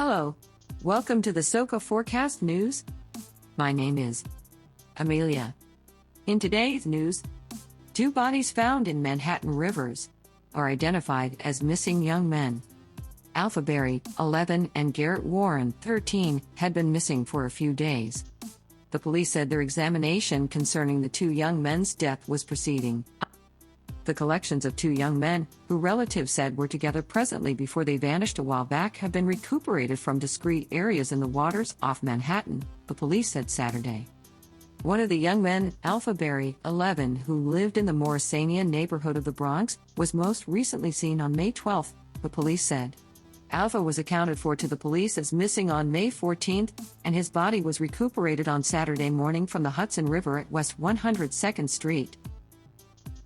Hello. Welcome to the SOCAFORECAST News. My name is Amelia. In today's news, 2 bodies found in Manhattan rivers are identified as missing young men. Alpha Berry, 11, and Garrett Warren, 13, had been missing for a few days. The police said their examination concerning the 2 young men's death was proceeding. The collections of 2 young men, who relatives said were together presently before they vanished a while back, have been recuperated from discrete areas in the waters off Manhattan, the police said Saturday. One of the young men, Alpha Berry, 11, who lived in the Morrisania neighborhood of the Bronx, was most recently seen on May 12, the police said. Alpha was accounted for to the police as missing on May 14, and his body was recuperated on Saturday morning from the Hudson River at West 102nd Street.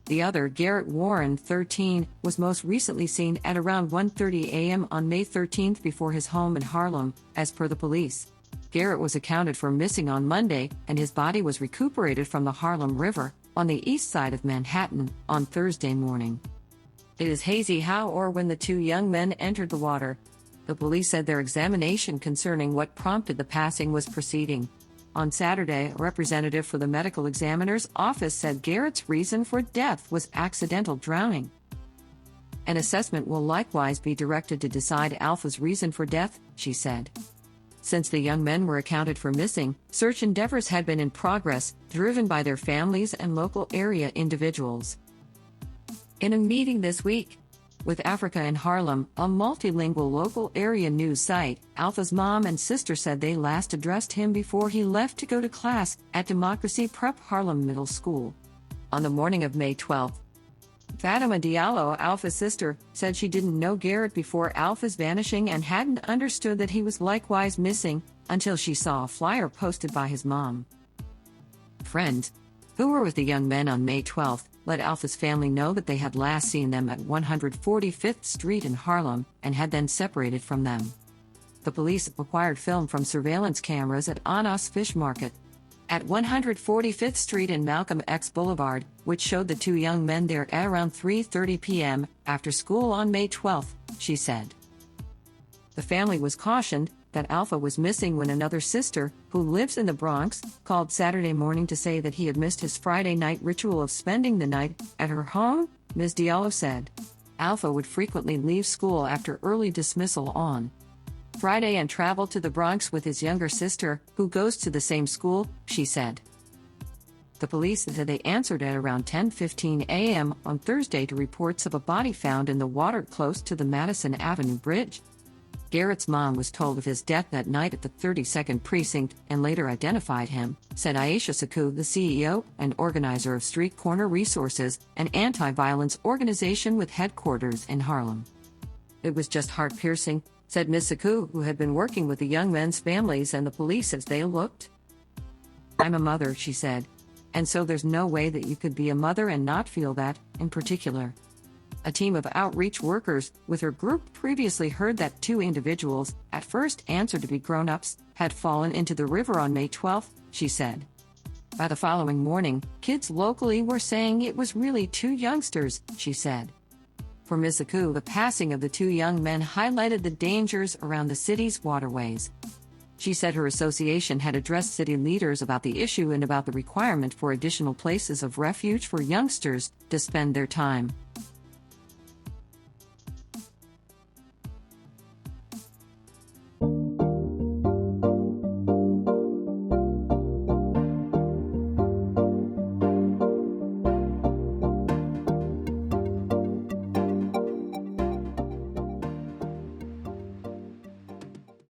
The other, Garrett Warren, 13, was most recently seen at around 1:30 a.m. on May 13 before his home in Harlem, as per the police. Garrett was accounted for missing on Monday, and his body was recuperated from the Harlem River, on the east side of Manhattan, on Thursday morning. It is hazy how or when the 2 young men entered the water. The police said their examination concerning what prompted the passing was proceeding. On Saturday, a representative for the medical examiner's office said Garrett's reason for death was accidental drowning. An assessment will likewise be directed to decide Alpha's reason for death, she said. Since the young men were accounted for missing, search endeavors had been in progress, driven by their families and local area individuals. In a meeting this week with Africa in Harlem, a multilingual local area news site, Alpha's mom and sister said they last addressed him before he left to go to class at Democracy Prep Harlem Middle School. On the morning of May 12, Fatima Diallo, Alpha's sister, said she didn't know Garrett before Alpha's vanishing and hadn't understood that he was likewise missing until she saw a flyer posted by his mom. Friends, who were with the young men on May 12, let Alpha's family know that they had last seen them at 145th Street in Harlem and had then separated from them. The police acquired film from surveillance cameras at Anas Fish Market at 145th Street and Malcolm X Boulevard, which showed the 2 young men there at around 3:30 p.m. after school on May 12, she said. The family was cautioned that Alpha was missing when another sister, who lives in the Bronx, called Saturday morning to say that he had missed his Friday night ritual of spending the night at her home, Ms. Diallo said. Alpha would frequently leave school after early dismissal on Friday and travel to the Bronx with his younger sister, who goes to the same school, she said. The police said they answered at around 10:15 a.m. on Thursday to reports of a body found in the water close to the Madison Avenue Bridge. Garrett's mom was told of his death that night at the 32nd Precinct and later identified him, said Aisha Saku, the CEO and organizer of Street Corner Resources, an anti-violence organization with headquarters in Harlem. It was just heart-piercing, said Ms. Saku, who had been working with the young men's families and the police as they looked. I'm a mother, she said, and so there's no way that you could be a mother and not feel that, in particular. A team of outreach workers with her group previously heard that 2 individuals, at first answered to be grown-ups, had fallen into the river on May 12, she said. By the following morning, kids locally were saying it was really 2 youngsters, she said. For Ms. Saku, the passing of the 2 young men highlighted the dangers around the city's waterways. She said her association had addressed city leaders about the issue and about the requirement for additional places of refuge for youngsters to spend their time.